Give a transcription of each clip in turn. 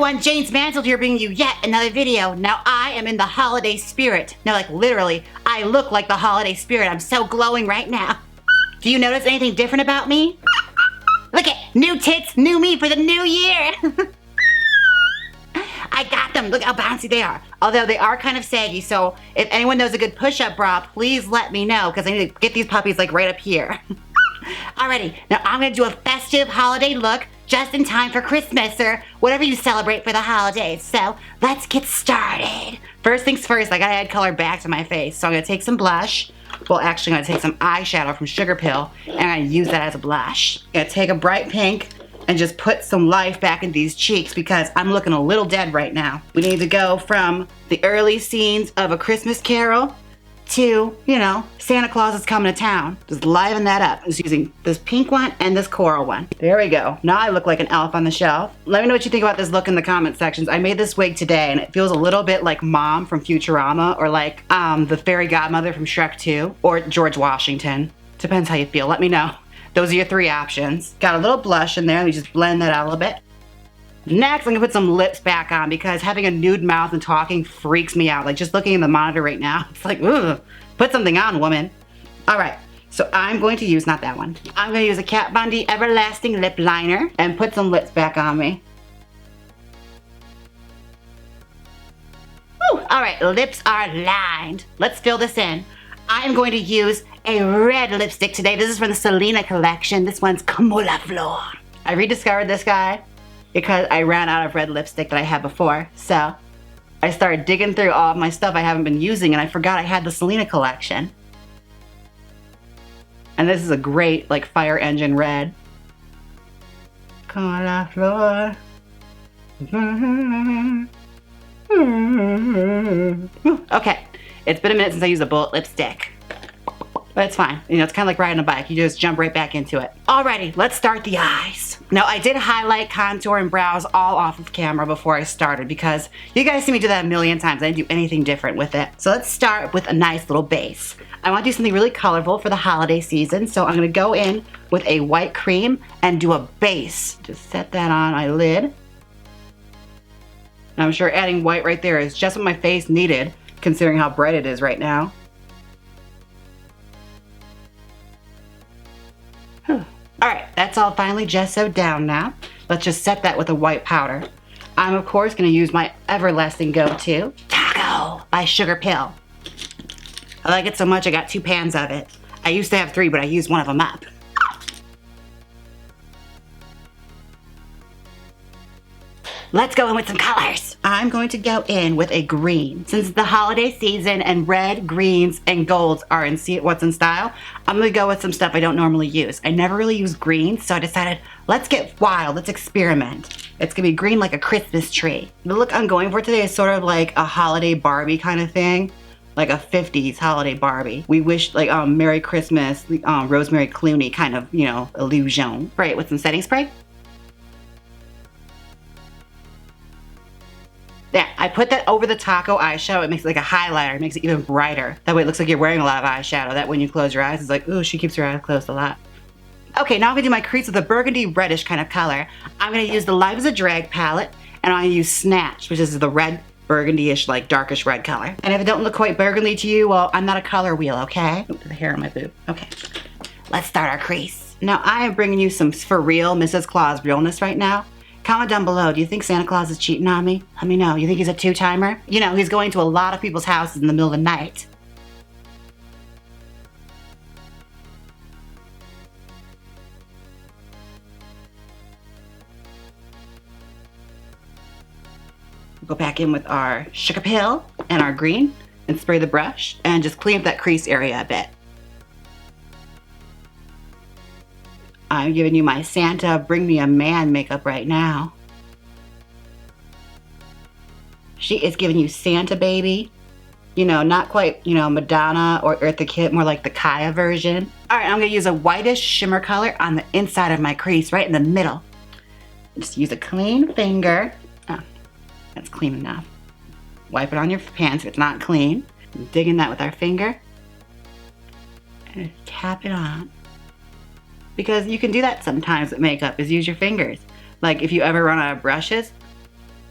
everyone, Jaymes Mansfield here bringing you yet another video. Now I am in the holiday spirit. Now like literally, I look like the holiday spirit. I'm so glowing right now. Do you notice anything different about me? Look at new tits, new me for the new year. I got them, look how bouncy they are. Although they are kind of saggy, so if anyone knows a good push-up bra, please let me know because I need to get these puppies like right up here. Alrighty, now I'm gonna do a festive holiday look just in time for Christmas or whatever you celebrate for the holidays. So let's get started. First things first, I gotta add color back to my face. So I'm gonna take some blush. Well, actually I'm gonna take some eyeshadow from Sugar Pill and I'm gonna use that as a blush. I'm gonna take a bright pink and just put some life back in these cheeks because I'm looking a little dead right now. We need to go from the early scenes of A Christmas Carol to, you know, Santa Claus is coming to town. Just liven that up. Just using this pink one and this coral one. There we go. Now I look like an elf on the shelf. Let me know what you think about this look in the comment sections. I made this wig today and it feels a little bit like Mom from Futurama or like the fairy godmother from Shrek 2 or George Washington. Depends how you feel. Let me know. Those are your three options. Got a little blush in there. Let me just blend that out a little bit. Next, I'm gonna put some lips back on because having a nude mouth and talking freaks me out. Like just looking in the monitor right now, it's like, ugh, put something on, woman. All right, so I'm going to use, not that one. I'm gonna use a Kat Von D Everlasting Lip Liner and put some lips back on me. Woo, all right, lips are lined. Let's fill this in. I'm going to use a red lipstick today. This is from the Selena collection. This one's Comme la Flor. I rediscovered this guy because I ran out of red lipstick that I had before. So I started digging through all of my stuff I haven't been using and I forgot I had the Selena collection. And this is a great like fire engine red. Comme la Flor. Okay, it's been a minute since I used a bullet lipstick. But it's fine. You know, it's kind of like riding a bike. You just jump right back into it. Alrighty, let's start the eyes. Now, I did highlight, contour, and brows all off of camera before I started because you guys see me do that a million times. I didn't do anything different with it. So let's start with a nice little base. I want to do something really colorful for the holiday season. So I'm going to go in with a white cream and do a base. Just set that on my lid. And I'm sure adding white right there is just what my face needed considering how bright it is right now. Alright, that's all finally gessoed down now. Let's just set that with a white powder. I'm of course going to use my everlasting go-to, Taco by Sugar Pill. I like it so much I got 2 pans of it. I used to have 3, but I used one of them up. Let's go in with some colors. I'm going to go in with a green. Since it's the holiday season and red, greens, and golds are in what's in style, I'm gonna go with some stuff I don't normally use. I never really use greens, so I decided, let's get wild, let's experiment. It's gonna be green like a Christmas tree. The look I'm going for today is sort of like a holiday Barbie kind of thing. Like a 50s holiday Barbie. We wish like Merry Christmas, Rosemary Clooney kind of, you know, illusion. Spray it with some setting spray. Yeah, I put that over the taco eyeshadow. It makes it like a highlighter. It makes it even brighter. That way it looks like you're wearing a lot of eyeshadow. That when you close your eyes, it's like, ooh, she keeps her eyes closed a lot. Okay, now I'm gonna do my crease with a burgundy reddish kind of color. I'm gonna use the Life is a Drag palette, and I'm gonna use Snatch, which is the red, burgundy-ish, like darkish red color. And if it don't look quite burgundy to you, well, I'm not a color wheel, okay? Ooh, the hair on my boob. Okay, let's start our crease. Now I am bringing you some for real Mrs. Claus realness right now. Comment down below, do you think Santa Claus is cheating on me? Let me know. You think he's a 2-timer? You know, he's going to a lot of people's houses in the middle of the night. Go back in with our Sugar Pill and our green and spray the brush and just clean up that crease area a bit. I'm giving you my Santa Bring Me a Man makeup right now. She is giving you Santa Baby. You know, not quite, you know, Madonna or Eartha Kitt, more like the Kaya version. All right, I'm gonna use a whitish shimmer color on the inside of my crease, right in the middle. Just use a clean finger. Oh, that's clean enough. Wipe it on your pants if it's not clean. Dig in that with our finger. And tap it on. Because you can do that sometimes with makeup, is use your fingers. Like if you ever run out of brushes,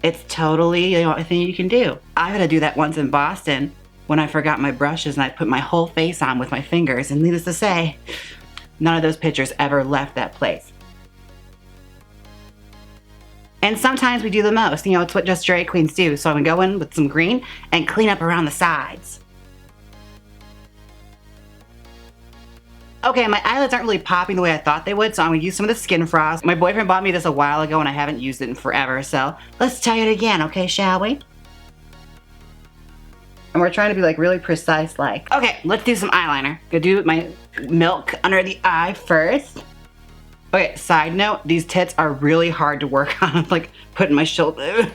It's totally the only thing you can do. I had to do that once in Boston when I forgot my brushes and I put my whole face on with my fingers, and needless to say, none of those pictures ever left that place. And sometimes we do the most, it's what just drag queens do. So I'm gonna go in with some green and clean up around the sides. Okay, my eyelids aren't really popping the way I thought they would, so I'm gonna use some of the Skin Frost. My boyfriend bought me this a while ago and I haven't used it in forever, so let's try it again, okay, shall we? And we're trying to be like really precise like. Okay, let's do some eyeliner. Gonna do my milk under the eye first. Okay, side note, these tits are really hard to work on. I'm like putting my shoulder.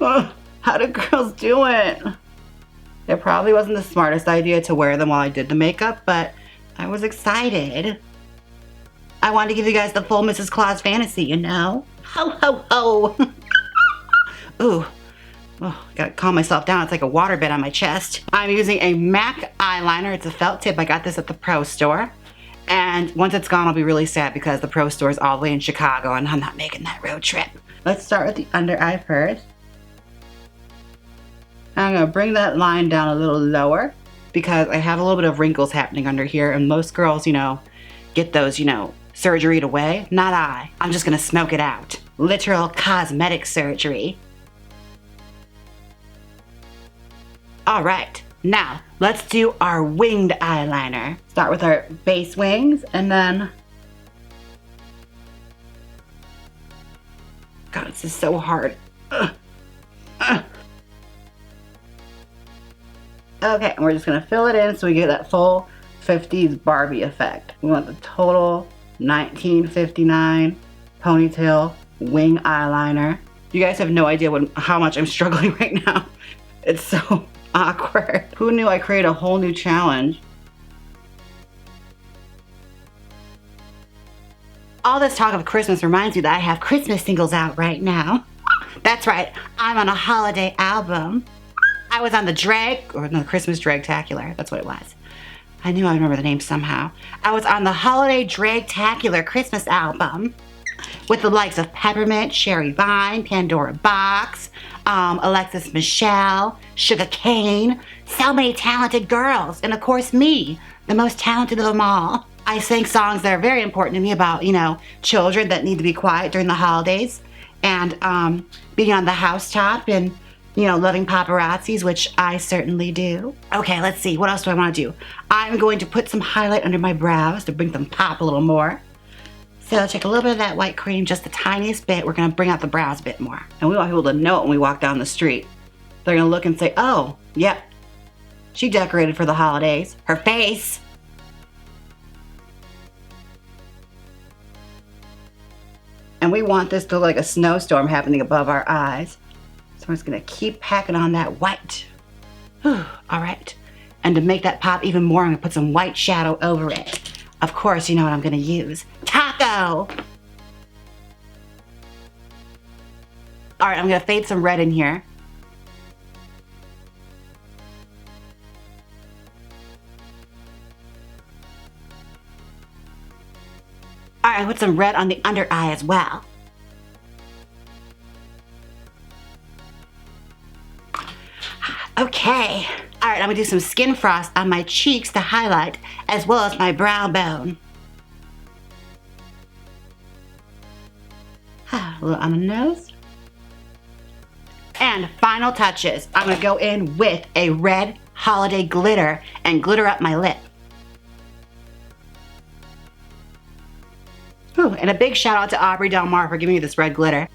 Oh, how do girls do it? It probably wasn't the smartest idea to wear them while I did the makeup, but I was excited. I wanted to give you guys the full Mrs. Claus fantasy, Ho, ho, ho. Ooh. Oh, gotta calm myself down. It's like a waterbed on my chest. I'm using a MAC eyeliner. It's a felt tip. I got this at the Pro Store. And once it's gone, I'll be really sad because the Pro Store is all the way in Chicago and I'm not making that road trip. Let's start with the under eye first. I'm gonna bring that line down a little lower because I have a little bit of wrinkles happening under here, and most girls, get those, surgeryed away. Not I. I'm just gonna smoke it out. Literal cosmetic surgery. All right, now let's do our winged eyeliner. Start with our base wings and then, God, this is so hard. Okay, and we're just gonna fill it in so we get that full 50s Barbie effect. We want the total 1959 ponytail wing eyeliner. You guys have no idea how much I'm struggling right now. It's so awkward. Who knew I created a whole new challenge? All this talk of Christmas reminds me that I have Christmas singles out right now. That's right, I'm on a holiday album. I was on the Christmas Drag-tacular, that's what it was. I knew I remember the name somehow. I was on the Holiday Drag-tacular Christmas album with the likes of Peppermint, Sherry Vine, Pandora Box, Alexis Michelle, Sugar Cane, so many talented girls, and of course me, the most talented of them all. I sang songs that are very important to me about, children that need to be quiet during the holidays, and being on the housetop and, loving paparazzis, which I certainly do. Okay, let's see, what else do I want to do? I'm going to put some highlight under my brows to bring them pop a little more. So take a little bit of that white cream, just the tiniest bit. We're gonna bring out the brows a bit more. And we want people to know it when we walk down the street. They're gonna look and say, oh, yep, she decorated for the holidays. Her face. And we want this to look like a snowstorm happening above our eyes. So we're just gonna keep packing on that white. Whew, all right. And to make that pop even more, I'm gonna put some white shadow over it. Of course, you know what I'm gonna use. Taco! All right, I'm gonna fade some red in here. All right, I put some red on the under eye as well. Okay. All right, I'm gonna do some Skin Frost on my cheeks to highlight, as well as my brow bone. A little on the nose. And final touches. I'm gonna go in with a red holiday glitter and glitter up my lip. Ooh, and a big shout out to Aubrey Del Mar for giving me this red glitter.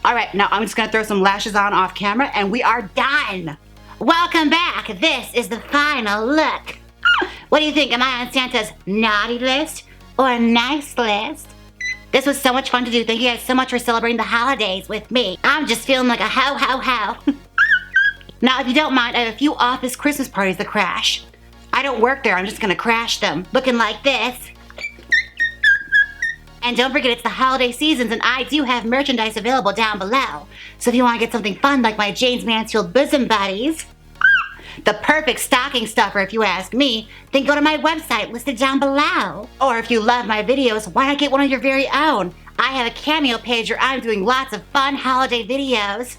All right, now I'm just gonna throw some lashes on off camera and we are done. Welcome back. This is the final look. What do you think? Am I on Santa's naughty list or nice list? This was so much fun to do. Thank you guys so much for celebrating the holidays with me. I'm just feeling like a ho ho ho. Now, if you don't mind, I have a few office Christmas parties to crash. I don't work there. I'm just gonna crash them looking like this. And don't forget, it's the holiday seasons and I do have merchandise available down below. So if you want to get something fun like my Jaymes Mansfield bosom buddies, the perfect stocking stuffer if you ask me, then go to my website listed down below. Or if you love my videos, why not get one of your very own? I have a Cameo page where I'm doing lots of fun holiday videos.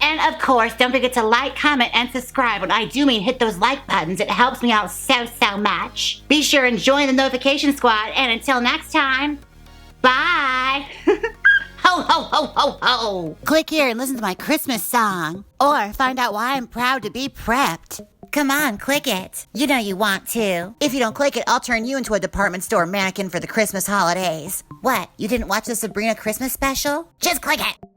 And of course, don't forget to like, comment, and subscribe. When I do mean hit those like buttons, it helps me out so much. Be sure and join the notification squad, and until next time, bye! Ho, ho, ho, ho, ho! Click here and listen to my Christmas song. Or find out why I'm proud to be prepped. Come on, click it. You know you want to. If you don't click it, I'll turn you into a department store mannequin for the Christmas holidays. What, you didn't watch the Sabrina Christmas special? Just click it!